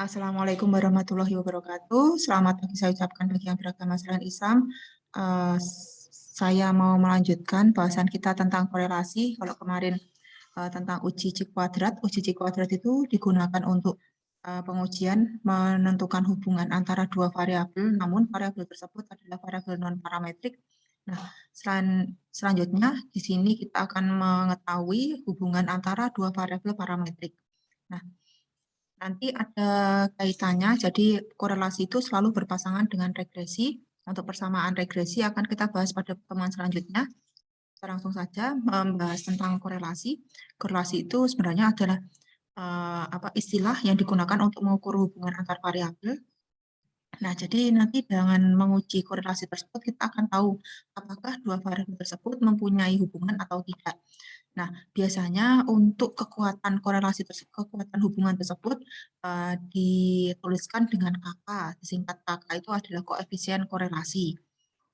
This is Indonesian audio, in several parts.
Assalamualaikum warahmatullahi wabarakatuh. Selamat pagi saya ucapkan bagi yang beragama selain Islam. Saya mau melanjutkan bahasan kita tentang korelasi. Kalau kemarin tentang uji C kuadrat itu digunakan untuk pengujian menentukan hubungan antara dua variabel, namun variabel tersebut adalah variabel non parametrik. Nah, selanjutnya di sini kita akan mengetahui hubungan antara dua variabel parametrik. Nah, nanti ada kaitannya, jadi korelasi itu selalu berpasangan dengan regresi. Untuk persamaan regresi akan kita bahas pada pertemuan selanjutnya. Kita langsung saja membahas tentang korelasi. Korelasi itu sebenarnya adalah istilah yang digunakan untuk mengukur hubungan antar variabel. Nah, jadi nanti dengan menguji korelasi tersebut kita akan tahu apakah dua variabel tersebut mempunyai hubungan atau tidak. Nah, biasanya untuk kekuatan korelasi tersebut, kekuatan hubungan tersebut dituliskan dengan KK. Disingkat KK itu adalah koefisien korelasi.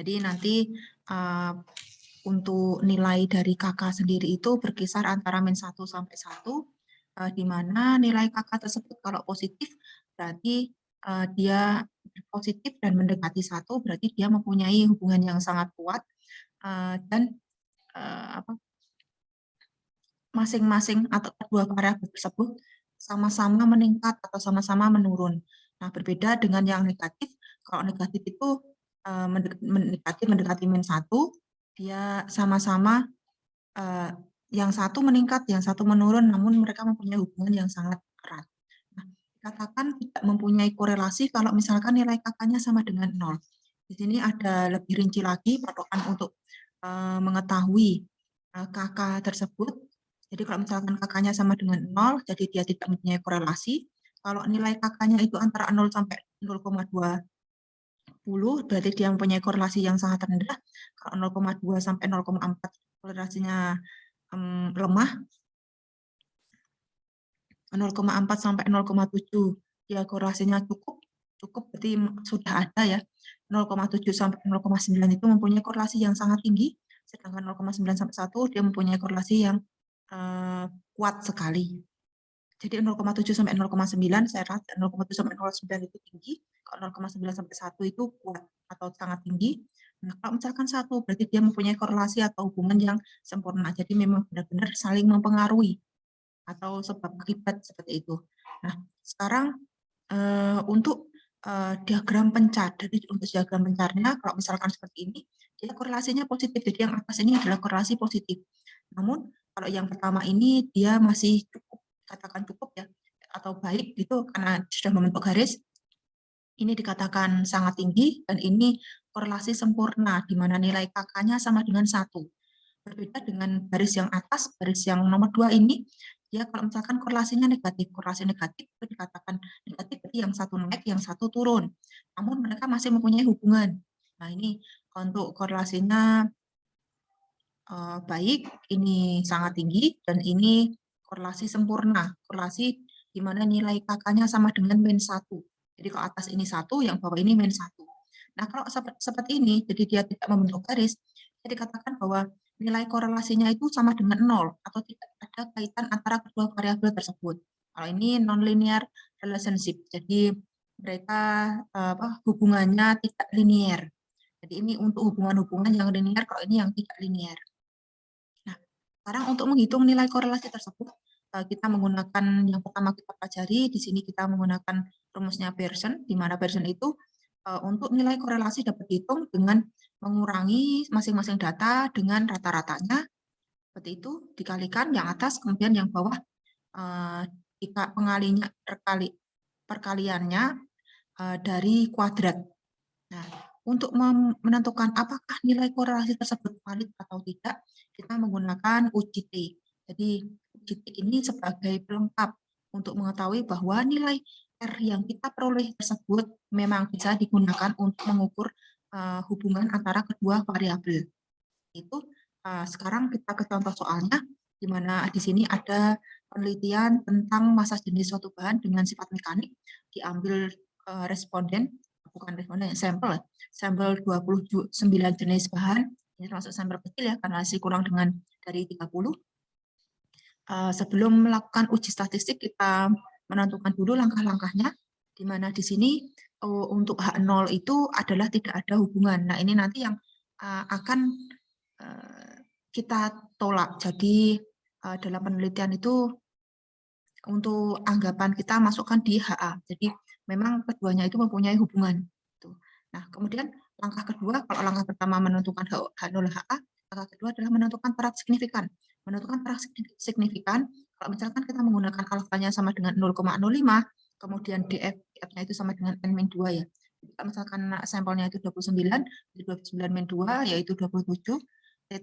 Jadi nanti untuk nilai dari KK sendiri itu berkisar antara min 1 sampai 1, di mana nilai KK tersebut kalau positif berarti dia positif dan mendekati 1, berarti dia mempunyai hubungan yang sangat kuat dan masing-masing atau kedua variabel tersebut sama-sama meningkat atau sama-sama menurun. Nah, berbeda dengan yang negatif. Kalau negatif itu mendekati min 1, dia sama-sama yang satu meningkat, yang satu menurun, namun mereka mempunyai hubungan yang sangat erat. Nah, katakan tidak mempunyai korelasi kalau misalkan nilai kakaknya sama dengan 0. Di sini ada lebih rinci lagi patokan untuk mengetahui kakak tersebut. Jadi kalau misalkan kakaknya sama dengan 0, jadi dia tidak mempunyai korelasi. Kalau nilai kakaknya itu antara 0 sampai 0,20, berarti dia mempunyai korelasi yang sangat rendah. Kalau 0,2 sampai 0,4 korelasinya lemah. 0,4 sampai 0,7 dia korelasinya cukup berarti sudah ada ya. 0,7 sampai 0,9 itu mempunyai korelasi yang sangat tinggi, sedangkan 0,9 sampai 1 dia mempunyai korelasi yang kuat sekali. Jadi 0,7 sampai 0,9 saya rasa 0,7 sampai 0,9 itu tinggi, kalau 0,9 sampai 1 itu kuat atau sangat tinggi. Nah, kalau misalkan 1 berarti dia mempunyai korelasi atau hubungan yang sempurna. Jadi memang benar-benar saling mempengaruhi atau sebab akibat seperti itu. Nah, sekarang untuk diagram pencar, jadi untuk diagram pencarnya kalau misalkan seperti ini, dia korelasinya positif. Jadi yang atas ini adalah korelasi positif. Namun kalau yang pertama ini dia masih cukup, katakan cukup ya, atau baik gitu karena sudah membentuk garis. Ini dikatakan sangat tinggi dan ini korelasi sempurna di mana nilai kakaknya sama dengan 1. Berbeda dengan baris yang atas, baris yang nomor 2 ini, dia kalau misalkan korelasinya negatif, korelasi negatif itu dikatakan negatif, berarti yang satu naik, yang satu turun. Namun mereka masih mempunyai hubungan. Nah, ini untuk korelasinya baik, ini sangat tinggi, dan ini korelasi sempurna, korelasi di mana nilai kakaknya sama dengan min 1. Jadi kalau atas ini 1, yang bawah ini min 1. Nah, kalau seperti ini, jadi dia tidak membentuk garis, jadi dikatakan bahwa nilai korelasinya itu sama dengan 0, atau tidak ada kaitan antara kedua variabel tersebut. Kalau ini non-linear relationship, jadi mereka hubungannya tidak linear. Jadi ini untuk hubungan-hubungan yang linear, kalau ini yang tidak linear. Nah, sekarang untuk menghitung nilai korelasi tersebut, kita menggunakan yang pertama kita pelajari, di sini kita menggunakan rumusnya Pearson, di mana Pearson itu untuk nilai korelasi dapat dihitung dengan mengurangi masing-masing data dengan rata-ratanya, seperti itu, dikalikan yang atas, kemudian yang bawah jika perkaliannya dari kuadrat. Nah, untuk menentukan apakah nilai korelasi tersebut valid atau tidak, kita menggunakan uji T. Jadi, uji T ini sebagai pelengkap untuk mengetahui bahwa nilai R yang kita peroleh tersebut memang bisa digunakan untuk mengukur hubungan antara kedua variabel. Itu sekarang kita ke contoh soalnya, di mana di sini ada penelitian tentang massa jenis suatu bahan dengan sifat mekanik, diambil responden, bukan responden, sampel 29 jenis bahan, ini termasuk sampel kecil ya, karena masih kurang dengan dari 30. Sebelum melakukan uji statistik, kita menentukan dulu langkah-langkahnya. Di mana di sini untuk H0 itu adalah tidak ada hubungan. Nah, ini nanti yang akan kita tolak. Jadi dalam penelitian itu untuk anggapan kita masukkan di HA. Jadi memang keduanya itu mempunyai hubungan. Nah, kemudian langkah kedua, kalau langkah pertama menentukan H0 HA, langkah kedua adalah menentukan perak signifikan. Menentukan perak signifikan, kalau misalkan kita menggunakan alfanya sama dengan 0,05, kemudian DF-nya itu sama dengan N-2 ya. Kalau misalkan sampelnya itu 29, jadi 29-2 yaitu 27,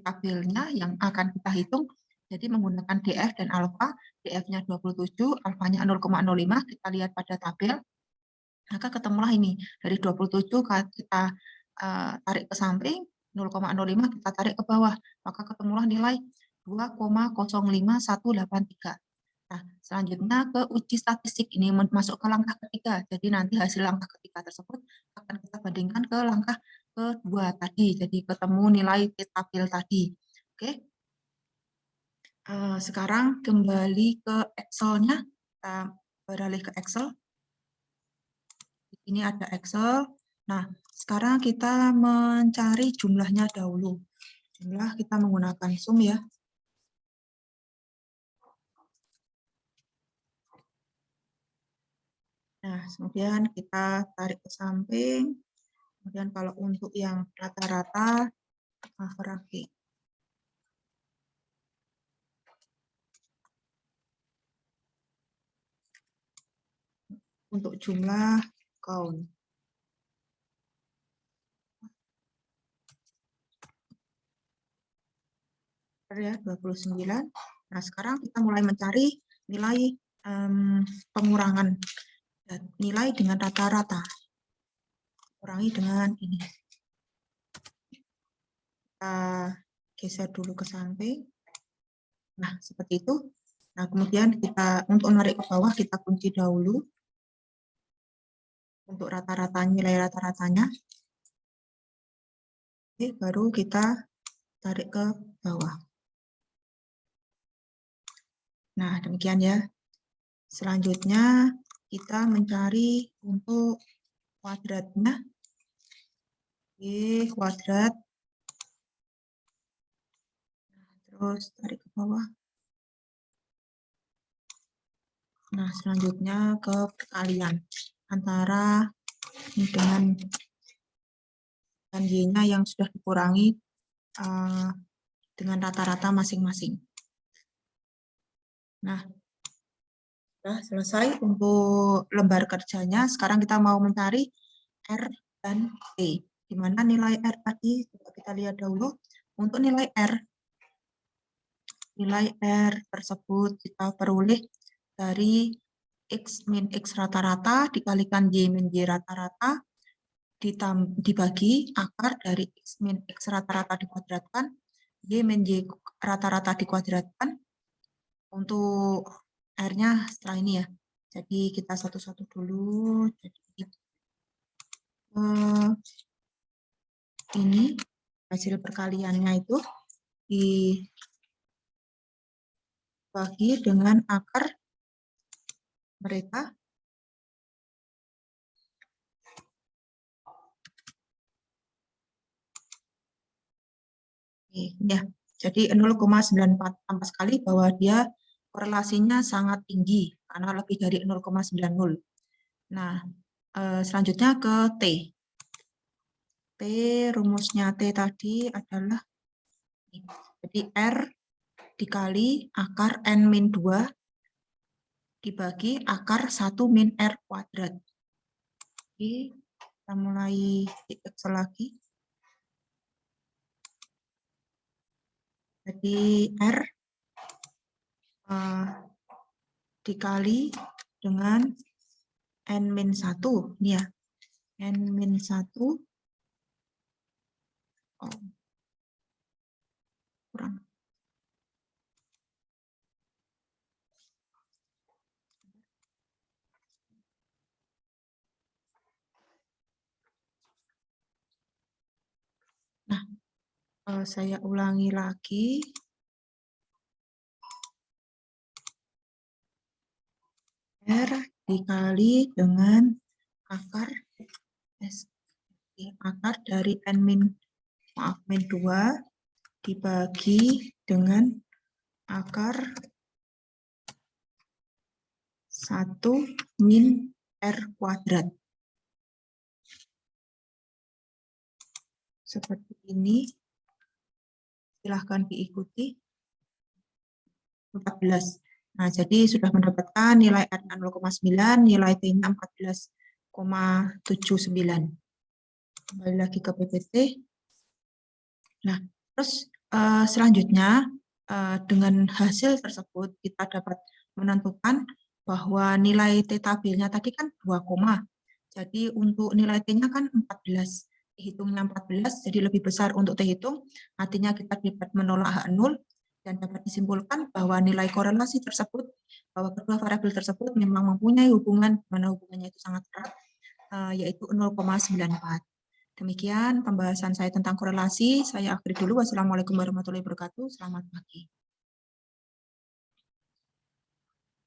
tabelnya yang akan kita hitung, jadi menggunakan DF dan alfa, DF-nya 27, alfanya 0,05, kita lihat pada tabel, maka ketemulah ini, dari 27 kita tarik ke samping, 0,05 kita tarik ke bawah, maka ketemulah nilai 2,05183. Nah, selanjutnya ke uji statistik, ini masuk ke langkah ketiga, jadi nanti hasil langkah ketiga tersebut akan kita bandingkan ke langkah kedua tadi, jadi ketemu nilai tabel tadi. Oke. Sekarang kembali ke Excel-nya, kita beralih ke Excel. Ini ada Excel. Nah, sekarang kita mencari jumlahnya dahulu. Jumlah kita menggunakan sum ya. Nah, kemudian kita tarik ke samping. Kemudian kalau untuk yang rata-rata, hierarki. Untuk jumlah count. Ya, 29. Nah, sekarang kita mulai mencari nilai pengurangan. Nilai dengan rata-rata. Kurangi dengan ini. Kita geser dulu ke samping. Nah, seperti itu. Nah, kemudian kita untuk menarik ke bawah, kita kunci dahulu. Untuk rata-ratanya, nilai rata-ratanya. Oke, baru kita tarik ke bawah. Nah, demikian ya. Selanjutnya, kita mencari untuk kuadratnya. Oke, kuadrat. Terus tarik ke bawah. Nah, selanjutnya ke perkalian antara ini dengan Y-nya yang sudah dikurangi dengan rata-rata masing-masing. Nah, sudah selesai untuk lembar kerjanya. Sekarang kita mau mencari R dan T. Di mana nilai R tadi? Coba kita lihat dahulu. Untuk nilai R tersebut kita peroleh dari X min X rata-rata dikalikan Y min Y rata-rata dibagi akar dari X min X rata-rata dikuadratkan, Y min Y rata-rata dikuadratkan. Untuk R-nya setelah ini ya. Jadi kita satu-satu dulu. Jadi ini hasil perkaliannya itu dibagi dengan akar mereka. Ya, jadi 0,94 tambah sekali bahwa dia korelasinya sangat tinggi karena lebih dari 0,90. Nah, selanjutnya ke T. T, rumusnya T tadi adalah jadi R dikali akar N min 2 dibagi akar 1 min R kuadrat. Oke, kita mulai di Excel lagi. Jadi R dikali dengan N-1, ini ya, N-1, kurang. Nah, saya ulangi lagi. R dikali dengan akar dari min 2 dibagi dengan akar 1 min R kuadrat. Seperti ini. Silahkan diikuti. 14. Nah, jadi sudah mendapatkan nilai R-nya 0,9, nilai T-nya 14,79. Kembali lagi ke PPT. Nah, terus selanjutnya dengan hasil tersebut kita dapat menentukan bahwa nilai T tabelnya tadi kan 2, jadi untuk nilai T-nya kan 14. Dihitungnya 14, jadi lebih besar untuk T hitung, artinya kita dapat menolak H0 dan dapat disimpulkan bahwa nilai korelasi tersebut, bahwa kedua variabel tersebut memang mempunyai hubungan, mana hubungannya itu sangat erat, yaitu 0,94. Demikian pembahasan saya tentang korelasi. Saya akhiri dulu. Wassalamualaikum warahmatullahi wabarakatuh. Selamat pagi.